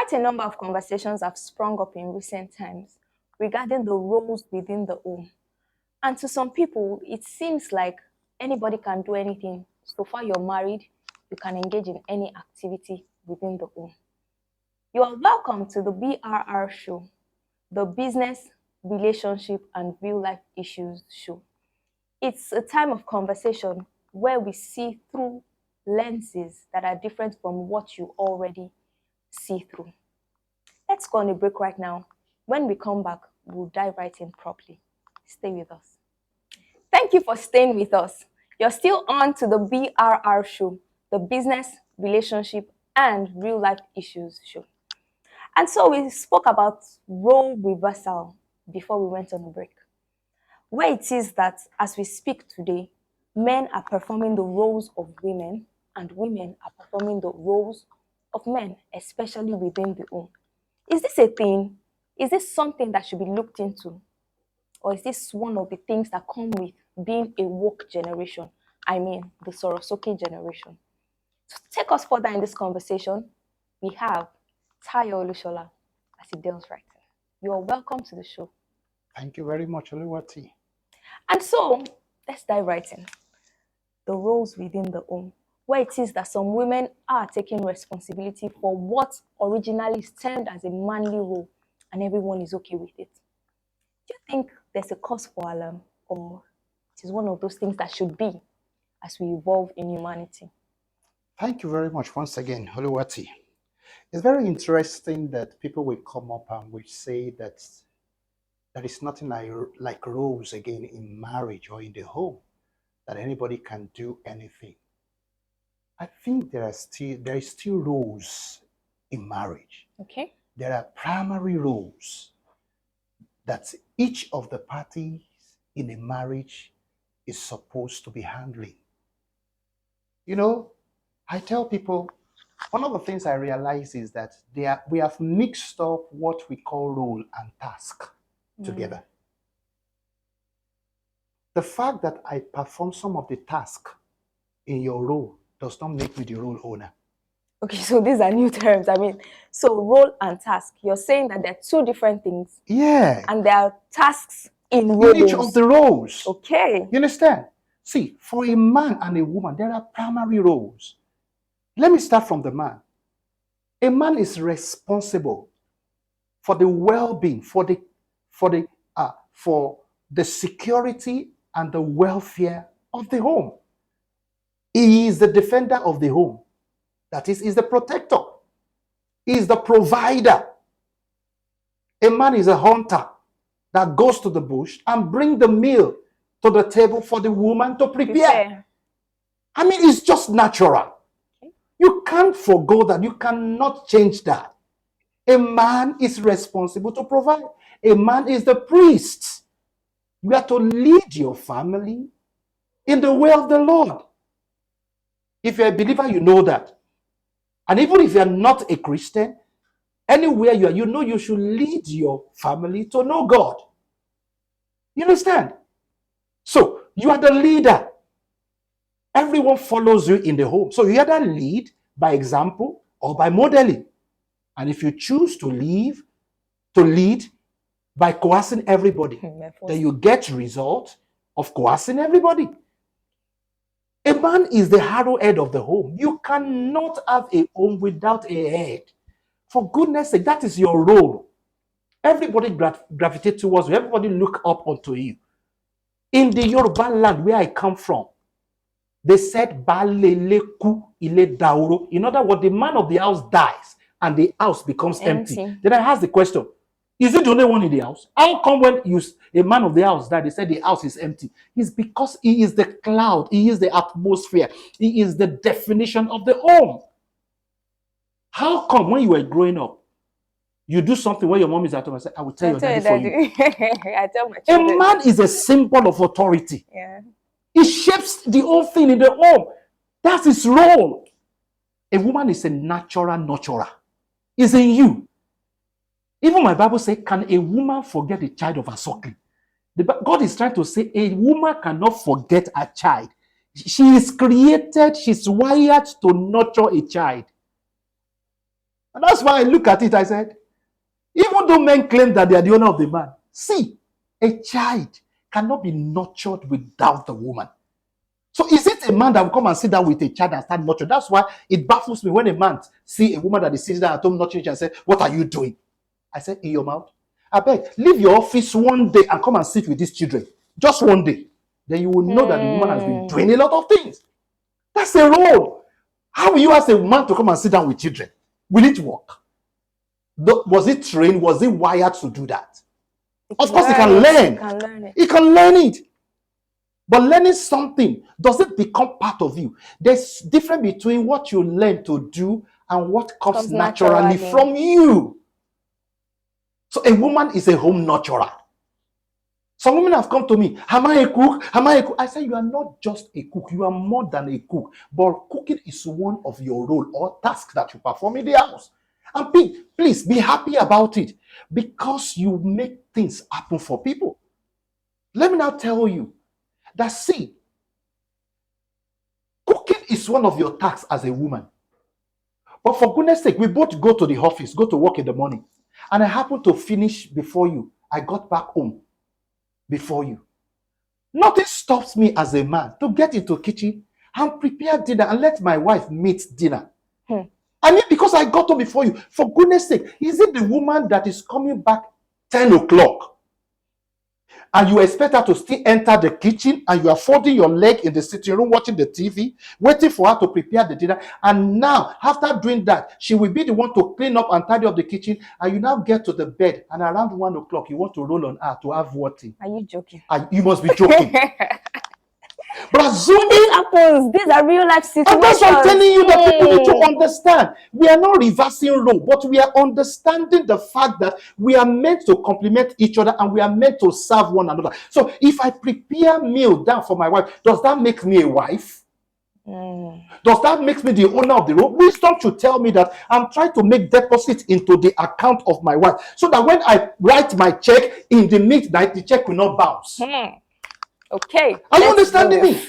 Quite a number of conversations have sprung up in recent times regarding the roles within the home. And to some people, it seems like anybody can do anything. So far you're married, you can engage in any activity within the home. You are welcome to the BRR show, the Business, Relationship, and Real Life Issues show. It's a time of conversation where we see through lenses that are different from what you already see through. Let's go on a break right now. When we come back, we'll dive right in properly. Stay with us. Thank you for staying with us. You're still on to the BRR show, the Business, Relationship, and Real Life Issues show. And so we spoke about role reversal before we went on a break, where it is that as we speak today, men are performing the roles of women and women are performing the roles of men, especially within the home. Is this a thing? Is this something that should be looked into? Or is this one of the things that come with being a woke generation? I mean, the Sorosoke generation. To take us further in this conversation, we have Tayo Olushola as he delves right in. You are welcome to the show. Thank you very much, Oluwatobi. And so, let's dive right in. The roles within the home, where it is that some women are taking responsibility for what originally is termed as a manly role, and everyone is okay with it. Do you think there's a cause for alarm, or it is one of those things that should be as we evolve in humanity? Thank you very much once again, Oluwatobi. It's very interesting that people will come up and will say that there is nothing like roles again in marriage or in the home, that anybody can do anything. I think there is still roles in marriage. Okay. There are primary roles that each of the parties in a marriage is supposed to be handling. You know, I tell people, one of the things I realize is that we have mixed up what we call role and task together. The fact that I perform some of the task in your role does not make me the role owner. Okay, so these are new terms. I mean, so role and task. You're saying that they're two different things. Yeah. And there are tasks in roles. In each of the roles. Okay. You understand? See, for a man and a woman, there are primary roles. Let me start from the man. A man is responsible for the well-being, for the security and the welfare of the home. He is the defender of the home. That is, he's the protector. He is the provider. A man is a hunter that goes to the bush and brings the meal to the table for the woman to prepare. I mean, it's just natural. You can't forgo that. You cannot change that. A man is responsible to provide. A man is the priest. You are to lead your family in the way of the Lord. If you're a believer, you know that. And even if you're not a Christian, anywhere you are, you know you should lead your family to know God. You understand? So, you are the leader. Everyone follows you in the home. So you either lead by example or by modeling. And if you choose to lead by coercing everybody, then you get result of coercing everybody. A man is the arrowhead of the home. You cannot have a home without a head. For goodness sake, that is your role. Everybody gravitate towards you. Everybody look up onto you. In the Yoruba land where I come from, they said, Baleleku ile dauro. In other words, the man of the house dies and the house becomes empty. Then I ask the question, is it the only one in the house? How come when a man of the house died, they said the house is empty? It's because he is the cloud, he is the atmosphere, he is the definition of the home. How come when you were growing up, you do something when your mom is at home and say, I will tell your daddy for you? I tell my children. A man is a symbol of authority. Yeah. He shapes the whole thing in the home. That's his role. A woman is a natural nurturer. It's in you. Even my Bible says, can a woman forget the child of her suckling? God is trying to say a woman cannot forget a child. She is created, she's wired to nurture a child. And that's why I look at it, I said, even though men claim that they are the owner of the man, see, a child cannot be nurtured without the woman. So is it a man that will come and sit down with a child and start nurturing? That's why it baffles me when a man see a woman that is sitting down at home nurturing and say, what are you doing? I said, in your mouth. I beg, leave your office one day and come and sit with these children. Just one day. Then you will know that the woman has been doing a lot of things. That's a role. How will you ask a man to come and sit down with children? Will it work? Was it trained? Was it wired to do that? Of course, he can learn. He can learn it. But learning something, does it become part of you? There's difference between what you learn to do and what comes naturally from you. So a woman is a home nurturer. Some women have come to me, am I a cook? Am I a cook? I say, you are not just a cook. You are more than a cook. But cooking is one of your role or task that you perform in the house. And please be happy about it because you make things happen for people. Let me now tell you that, see, cooking is one of your tasks as a woman. But for goodness sake, we both go to the office, go to work in the morning. And I happen to finish before you. I got back home before you. Nothing stops me as a man to get into the kitchen and prepare dinner and let my wife meet dinner. I mean, because I got home before you. For goodness sake, is it the woman that is coming back 10 o'clock and you expect her to still enter the kitchen and you are folding your leg in the sitting room watching the TV, waiting for her to prepare the dinner, and now after doing that she will be the one to clean up and tidy up the kitchen, and you now get to the bed and around 1 o'clock you want to roll on her to have what? Are you joking? You must be joking. But assuming this happens, these are real life situations. And that's what I'm telling you, that people need to understand. We are not reversing role, but we are understanding the fact that we are meant to complement each other and we are meant to serve one another. So if I prepare meal down for my wife, does that make me a wife? Does that make me the owner of the room? Wisdom should tell me that I'm trying to make deposit into the account of my wife so that when I write my check in the midnight, the check will not bounce. Okay. Are you understanding me?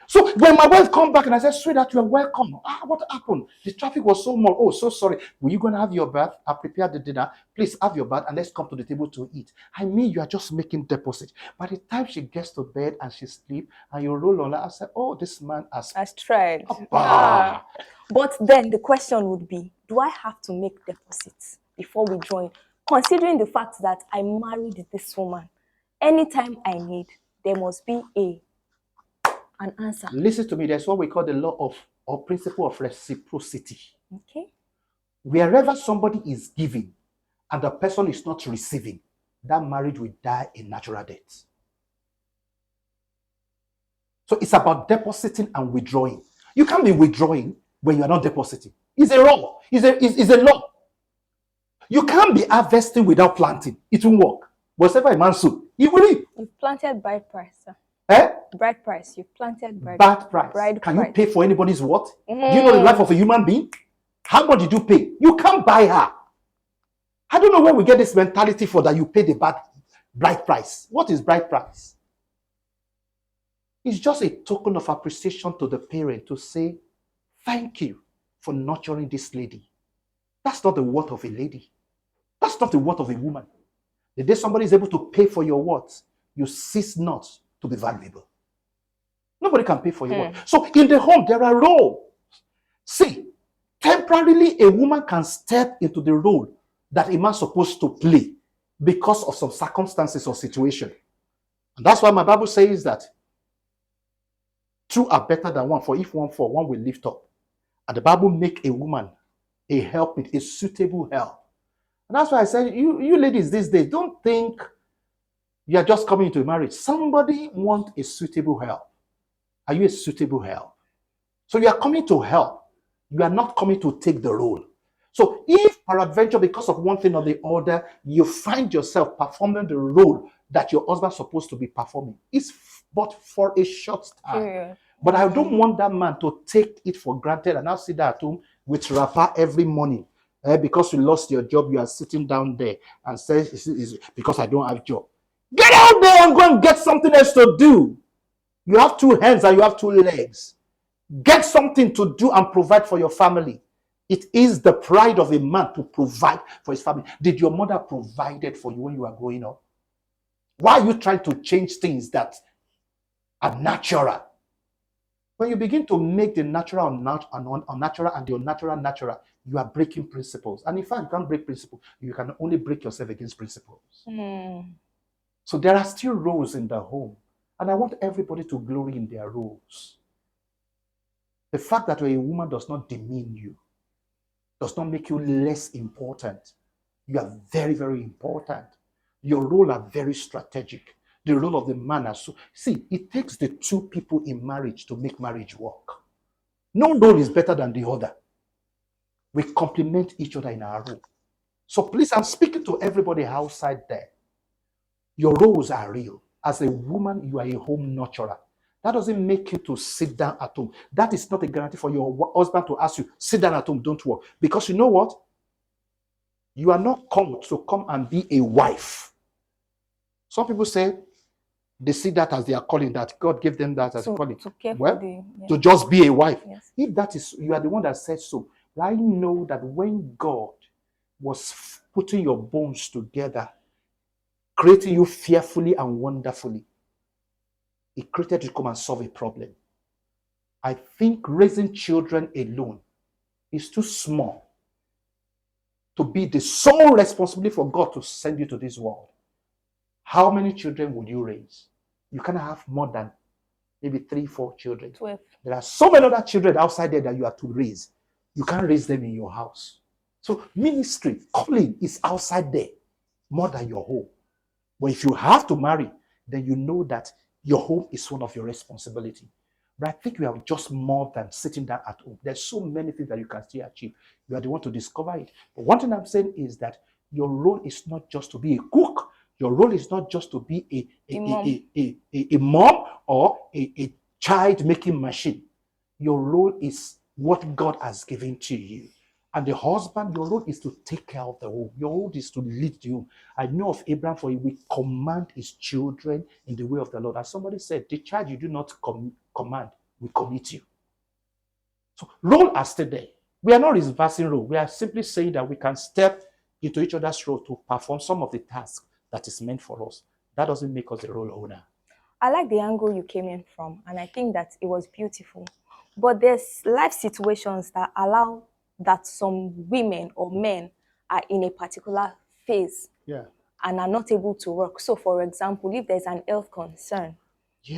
So when my wife come back and I said, sweetheart, you are welcome. What happened? The traffic was so much. Oh, so sorry. Were you going to have your bath? I prepared the dinner. Please have your bath and let's come to the table to eat. I mean, you are just making deposit. By the time she gets to bed and she sleep and you roll on her, I said, oh, this man has tried. But then the question would be, do I have to make deposits before we join? Considering the fact that I married this woman, anytime I need, there must be an answer. Listen to me. There's what we call the law of or principle of reciprocity. Okay. Wherever somebody is giving and the person is not receiving, that marriage will die a natural death. So it's about depositing and withdrawing. You can't be withdrawing when you are not depositing. It's a law. It's a law. You can't be harvesting without planting. It won't work. Whatever a man sow, he will reap. You've planted bride price, sir. Bride price. You've planted bride price. Bride Can price. You pay for anybody's what? Do you know the life of a human being? How much did you pay? You can't buy her. I don't know where we get this mentality for that you pay the bride price. What is bride price? It's just a token of appreciation to the parent to say, thank you for nurturing this lady. That's not the worth of a lady. That's not the worth of a woman. The day somebody is able to pay for your worth, you cease not to be valuable. Nobody can pay for your worth. So in the home, there are roles. See, temporarily a woman can step into the role that a man is supposed to play because of some circumstances or situation. And that's why my Bible says that two are better than one, for if one fall, one will lift up. And the Bible make a woman a helpmate, a suitable help. And that's why I said, you ladies these days, don't think you are just coming into a marriage. Somebody wants a suitable help. Are you a suitable help? So you are coming to help. You are not coming to take the role. So if peradventure, because of one thing or the other, you find yourself performing the role that your husband is supposed to be performing, it's but for a short time. Yeah. But I don't want that man to take it for granted and now sit there at home with wrapper every morning. Because you lost your job, you are sitting down there and say, it's because I don't have a job. Get out there and go and get something else to do. You have two hands and you have two legs. Get something to do and provide for your family. It is the pride of a man to provide for his family. Did your mother provide for you when you were growing up? Why are you trying to change things that are natural? When you begin to make the natural unnatural and the unnatural natural, you are breaking principles. And in fact, you can't break principles. You can only break yourself against principles. So there are still roles in the home. And I want everybody to glory in their roles. The fact that you're a woman does not demean you, does not make you less important. You are very, very important. Your role are very strategic. The role of the man is so. See, it takes the two people in marriage to make marriage work. No role is better than the other. We complement each other in our role. So please, I'm speaking to everybody outside there. Your roles are real. As a woman, you are a home nurturer. That doesn't make you to sit down at home. That is not a guarantee for your husband to ask you, sit down at home, don't work. Because you know what? You are not called to come and be a wife. Some people say they see that as their calling, that God gave them that as a calling. To just be a wife. Yes. If that is, you are the one that said so. I know that when God was putting your bones together, creating you fearfully and wonderfully, He created you to come and solve a problem. I think raising children alone is too small to be the sole responsibility for God to send you to this world. How many children would you raise? You cannot have more than maybe 3, 4 children. 12. There are so many other children outside there that you have to raise. You can't raise them in your house. So ministry, calling is outside there more than your home. But if you have to marry, then you know that your home is one of your responsibility. But I think you are just more than sitting down at home. There's so many things that you can still achieve. You are the one to discover it. But one thing I'm saying is that your role is not just to be a cook. Your role is not just to be a mom or a child-making machine. Your role is what God has given to you. And the husband, your role is to take care of the home. Your role is to lead the home. I know of Abraham, for he will command his children in the way of the Lord. As somebody said, the child you do not command will commit you. So role are still there. We are not reversing role. We are simply saying that we can step into each other's role to perform some of the tasks that is meant for us. That doesn't make us a role owner. I like the angle you came in from, and I think that it was beautiful. But there's life situations that allow that some women or men are in a particular phase and are not able to work. So, for example, if there's an health concern,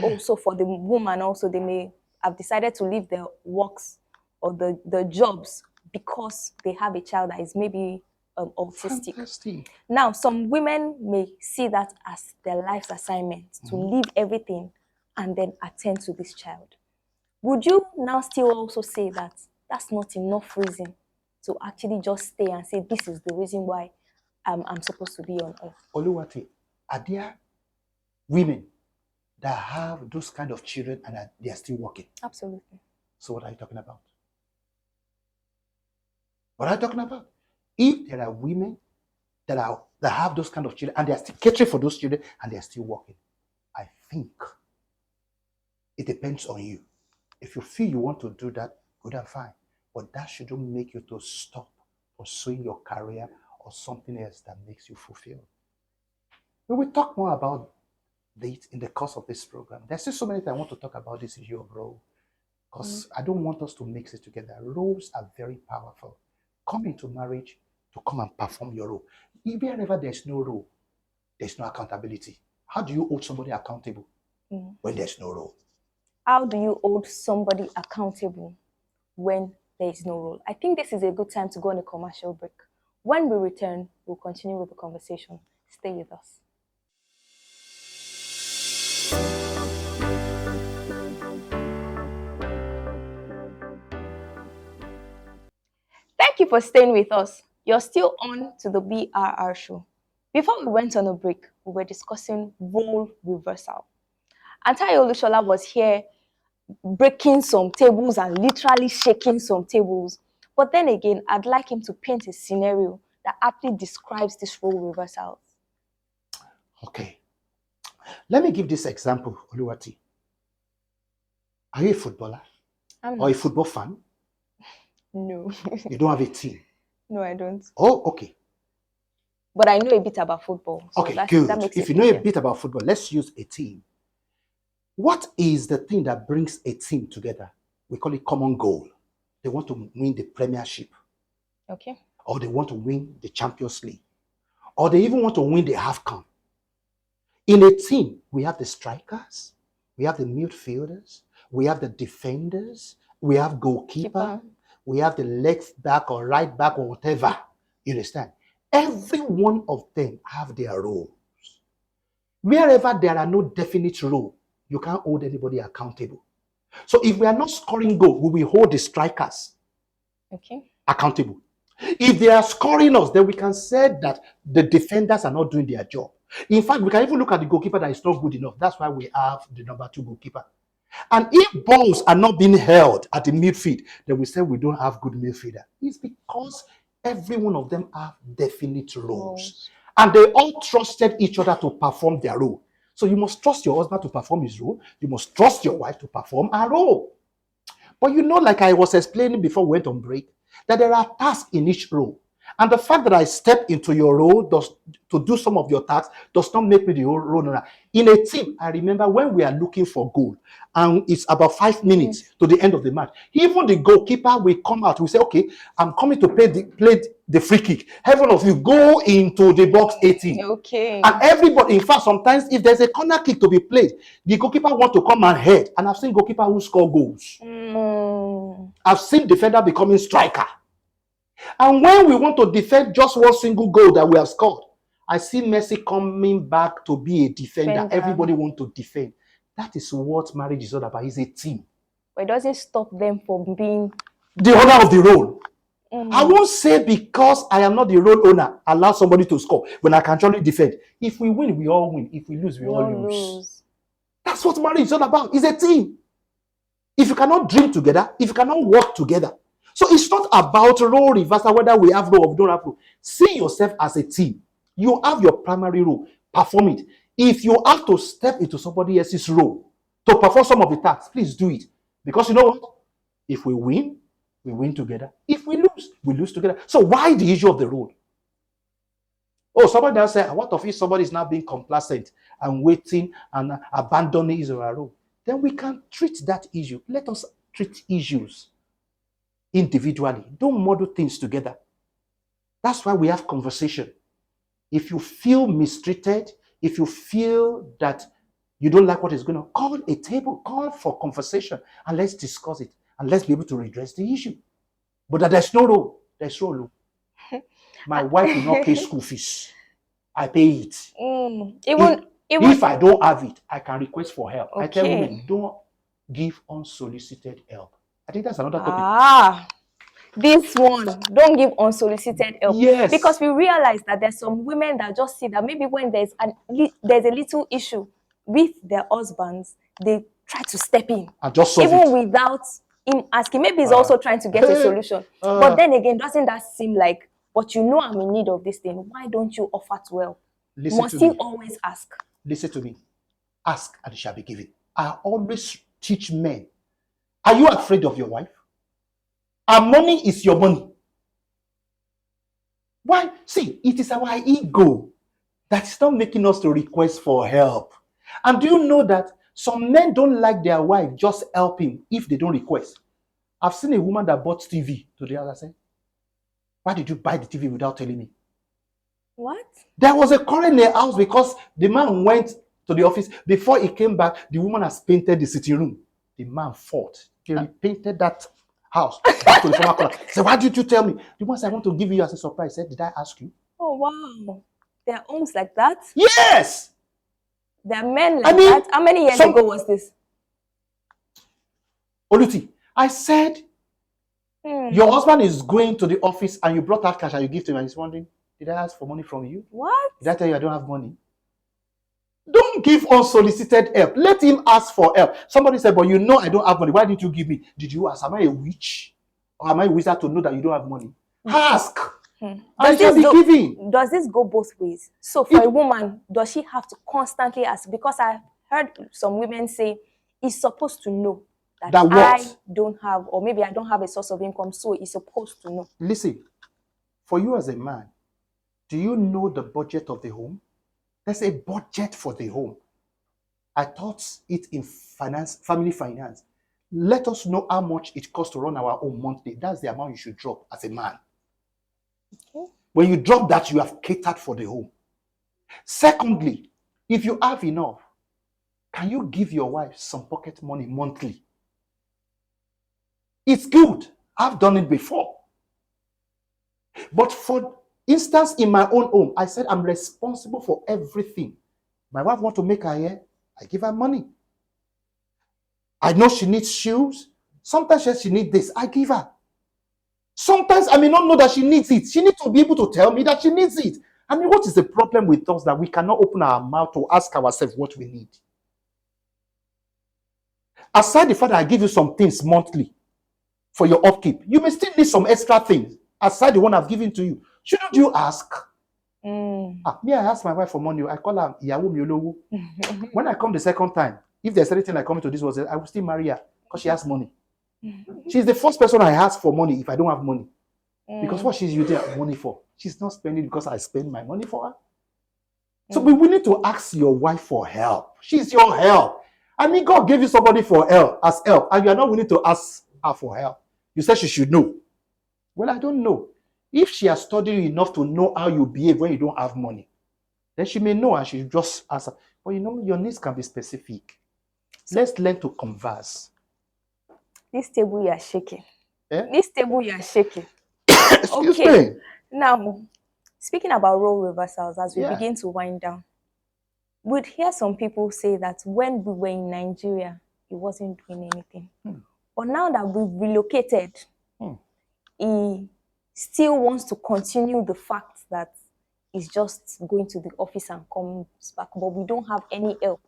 also for the woman, also they may have decided to leave their works or the jobs because they have a child that is maybe autistic. Fantastic. Now, some women may see that as their life's assignment to leave everything and then attend to this child. Would you now still also say that that's not enough reason to actually just stay and say, this is the reason why I'm supposed to be on earth? Oluwatobi, are there women that have those kind of children and they are still working? Absolutely. So what are you talking about? What are you talking about? If there are women that have those kind of children and they are still catering for those children and they are still working, I think it depends on you. If you feel you want to do that, good and fine. But that shouldn't make you to stop pursuing your career or something else that makes you fulfilled. We will talk more about this in the course of this program. There's still so many things I want to talk about this issue of role. Because I don't want us to mix it together. Roles are very powerful. Come into marriage to come and perform your role. Wherever there's no role, there's no accountability. How do you hold somebody accountable when there's no role? How do you hold somebody accountable when there is no role? I think this is a good time to go on a commercial break. When we return, we'll continue with the conversation. Stay with us. Thank you for staying with us. You're still on to the BRR show. Before we went on a break, we were discussing role reversal. Olutayo Olushola was here breaking some tables and literally shaking some tables. But then again, I'd like him to paint a scenario that aptly describes this role reversal. Okay. Let me give this example, Oluwati. Are you a footballer? Or a football fan? No. You don't have a team. No, I don't. Oh, okay. But I know a bit about football. So Okay, that good. makes If it you know a easier. bit about football, let's use a team. What is the thing that brings a team together? We call it common goal. They want to win the Premiership, Okay. or they want to win the Champions League, or they even want to win the AFCON. In a team, we have the strikers, we have the midfielders, we have the defenders, we have goalkeeper, Keeper. we have the left back or right back or whatever. You understand? Every one of them have their role. Wherever there are no definite rule, you can't hold anybody accountable. So if we are not scoring goal, we will hold the strikers Okay. accountable. If they are scoring us, then we can say that the defenders are not doing their job. In fact, we can even look at the goalkeeper that is not good enough. That's why we have the number 2 goalkeeper. And if balls are not being held at the midfield, then we say we don't have good midfielder. It's because every one of them have definite roles. And they all trusted each other to perform their role. So you must trust your husband to perform his role. You must trust your wife to perform her role. But you know, like I was explaining before we went on break, that there are tasks in each role. And the fact that I step into your role to do some of your tasks does not make me the role runner. In a team, I remember when we are looking for goal, and it's about 5 minutes to the end of the match. Even the goalkeeper will come out. We say, okay, I'm coming to play the free kick. Heaven of you, go into the box 18. Okay. And everybody, in fact, sometimes if there's a corner kick to be played, the goalkeeper want to come and head. And I've seen goalkeeper who score goals. I've seen defender becoming striker. And when we want to defend just one single goal that we have scored, I see Messi coming back to be a defender. Everybody want to defend. That is what marriage is all about. It's a team. But it doesn't stop them from being the owner of the role. I won't say because I am not the role owner, allow somebody to score when I can actually defend. If we win, we all win. If we lose, we all lose. That's what marriage is all about. It's a team. If you cannot dream together, if you cannot work together. So it's not about role reversal, whether we have role or don't have role. See yourself as a team. You have your primary role. Perform it. If you have to step into somebody else's role to perform some of the tasks, please do it. Because you know what? If we win together. If we lose together. So why the issue of the role? Oh, somebody now say, what if somebody is now being complacent and waiting and abandoning his or her role? Then we can treat that issue. Let us treat issues individually. Don't model things together. That's why we have conversation. If you feel mistreated, if you feel that you don't like what is going on, call a table, call for conversation, and let's discuss it, and let's be able to redress the issue. But that there's no role. There's no role. My wife will not pay school fees. I pay it. If I don't have it, I can request for help. Okay. I tell women, don't give unsolicited help. I think that's another topic. This one, don't give unsolicited help. Yes. Because we realize that there's some women that just see that maybe when there's a little issue with their husbands, they try to step in. And just solve even it. Without him asking. Maybe he's also trying to get a solution. But then again, doesn't that seem like, but you know I'm in need of this thing. Why don't you offer to help? Must he always ask? Listen to me. Ask and it shall be given. I always teach men. Are you afraid of your wife? Our money is your money. Why? See, it is our ego that is not making us to request for help. And do you know that some men don't like their wife just helping if they don't request? I've seen a woman that bought TV to the other side. Why did you buy the TV without telling me? What? There was a quarrel in the house because the man went to the office. Before he came back, the woman has painted the sitting room. The man fought. He repainted that house back to the former color. He said, why did you tell me? The one said, I want to give you as a surprise. He said, did I ask you? Oh, wow. There are homes like that? Yes! There are men like that? How many years ago was this? Oluti, I said, your husband is going to the office and you brought out cash and you give to him and he's wondering, did I ask for money from you? What? Did I tell you I don't have money? Don't give unsolicited help. Let him ask for help. Somebody said, but you know I don't have money. Why didn't you give me? Did you ask? Am I a witch? Or am I a wizard to know that you don't have money? Ask. And shall be giving. Does this go both ways? So for a woman, does she have to constantly ask? Because I heard some women say, he's supposed to know. that what? I don't have, or maybe I don't have a source of income, so he's supposed to know. Listen, for you as a man, do you know the budget of the home? There's a budget for the home. I taught it in finance, family finance. Let us know how much it costs to run our home monthly. That's the amount you should drop as a man. Okay. When you drop that, you have catered for the home. Secondly, if you have enough, can you give your wife some pocket money monthly? It's good. I've done it before. But for instance, in my own home, I said I'm responsible for everything. My wife wants to make her hair, I give her money. I know she needs shoes. Sometimes she needs this, I give her. Sometimes I may not know that she needs it. She needs to be able to tell me that she needs it. I mean, what is the problem with us that we cannot open our mouth to ask ourselves what we need? Aside the fact that I give you some things monthly for your upkeep, you may still need some extra things aside the one I've given to you. Shouldn't you ask? Me, I ask my wife for money. I call her Iyawo mi olowo. When I come the second time, if there's anything like coming to this world, I will still marry her because she has money. She's the first person I ask for money if I don't have money. Because what she's using money for, she's not spending because I spend my money for her. So be willing to ask your wife for help. She's your help. I mean, God gave you somebody for help, as help, and you are not willing to ask her for help. You said she should know. Well, I don't know. If she has studied you enough to know how you behave when you don't have money, then she may know and she just ask her. But you know, your needs can be specific. Let's learn to converse. This table you are shaking. Eh? This table you are shaking. Excuse me. Now, speaking about role reversals, as we begin to wind down, we'd hear some people say that when we were in Nigeria, he wasn't doing anything. But now that we've relocated, he still wants to continue the fact that he's just going to the office and comes back, but we don't have any help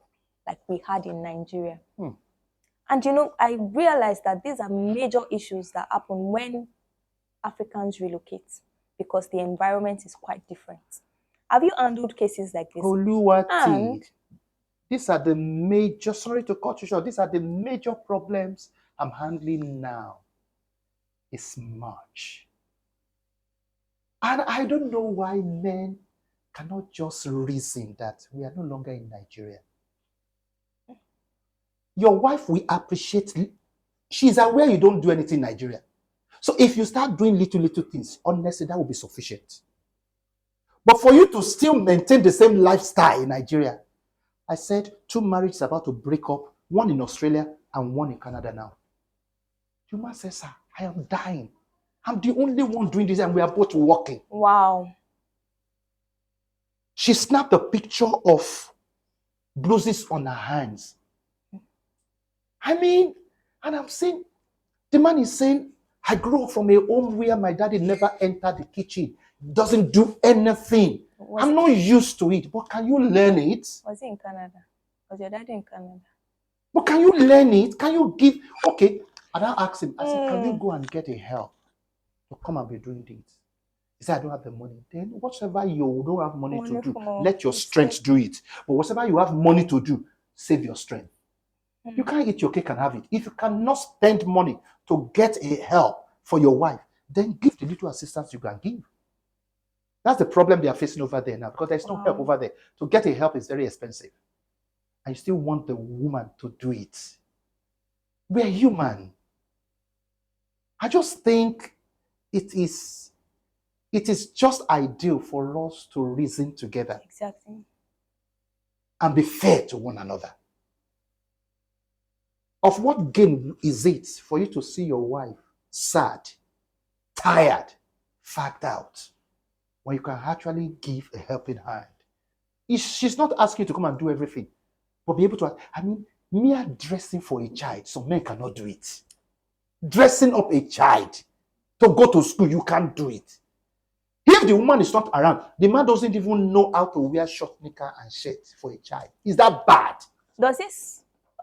like we had in Nigeria. And you know, I realized that these are major issues that happen when Africans relocate because the environment is quite different. Have you handled cases like this? Oluwatobi, these are the major, sorry to cut you short, these are the major problems I'm handling now. It's much. And I don't know why men cannot just reason that we are no longer in Nigeria. Your wife will appreciate, she's aware you don't do anything in Nigeria. So if you start doing little things, honestly, that will be sufficient. But for you to still maintain the same lifestyle in Nigeria, I said 2 marriages about to break up, one in Australia and one in Canada now. The man says, sir, I am dying. I'm the only one doing this and we are both working. Wow. She snapped a picture of bruises on her hands. I mean, and I'm saying, the man is saying, I grew up from a home where my daddy never entered the kitchen, doesn't do anything. I'm not used to it, but can you learn it? Was he in Canada? Was your daddy in Canada? But can you learn it? Can you give? Okay, and I asked him, I said, can you go and get a help to come and be doing this? He said, I don't have the money. Then whatever you don't have money to do, let your strength do it. But whatever you have money to do, save your strength. You can't eat your cake and have it. If you cannot spend money to get a help for your wife, then give the little assistance you can give. That's the problem they are facing over there now, because there's no help over there. To get a help is very expensive. And you still want the woman to do it. We're human. I just think it is just ideal for us to reason together. Exactly. And be fair to one another. Of what gain is it for you to see your wife sad, tired, fagged out, when you can actually give a helping hand? She's not asking you to come and do everything, but be able to, I mean, mere dressing for a child, some men cannot do it. Dressing up a child to go to school, you can't do it. If the woman is not around, the man doesn't even know how to wear short knicker and shirt for a child. Is that bad? Does this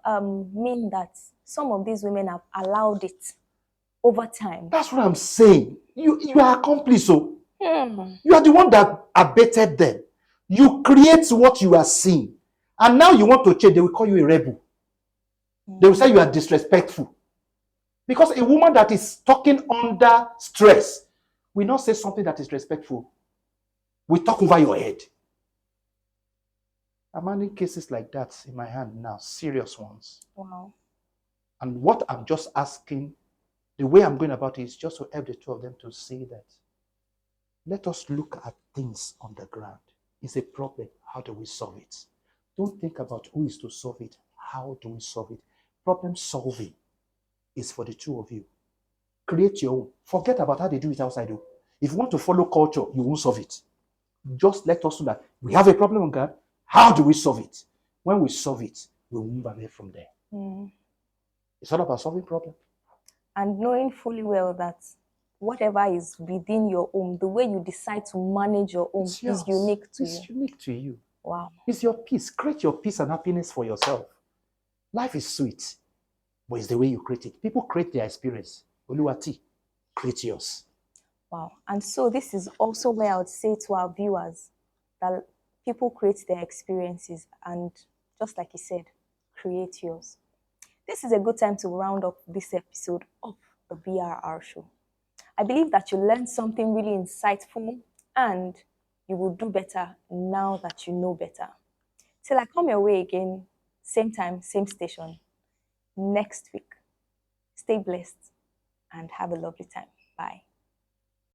mean that some of these women have allowed it over time? That's what I'm saying. You are accomplice, so you are the one that abated them. You create what you are seeing, and now you want to change. They will call you a rebel. They will say you are disrespectful. Because a woman that is talking under stress will not say something that is respectful. We talk over your head. I'm having cases like that in my hand now, serious ones. Wow. And what I'm just asking, the way I'm going about it is just to help the two of them to see that. Let us look at things on the ground. It's a problem. How do we solve it? Don't think about who is to solve it. How do we solve it? Problem solving is for the two of you. Create your own. Forget about how they do it outside. If you want to follow culture, you won't solve it. Just let us know that we have a problem on God. How do we solve it? When we solve it, we'll move away from there. It's all about solving problems. And knowing fully well that whatever is within your home, the way you decide to manage your home is unique to you. It's unique to you. Wow. It's your peace. Create your peace and happiness for yourself. Life is sweet, but it's the way you create it. People create their experience. Oluwati, create yours. Wow. And so this is also where I would say to our viewers that people create their experiences, and just like you said, create yours. This is a good time to round up this episode of the BRR show. I believe that you learned something really insightful and you will do better now that you know better. Till I come your way again, same time, same station, next week. Stay blessed and have a lovely time. Bye.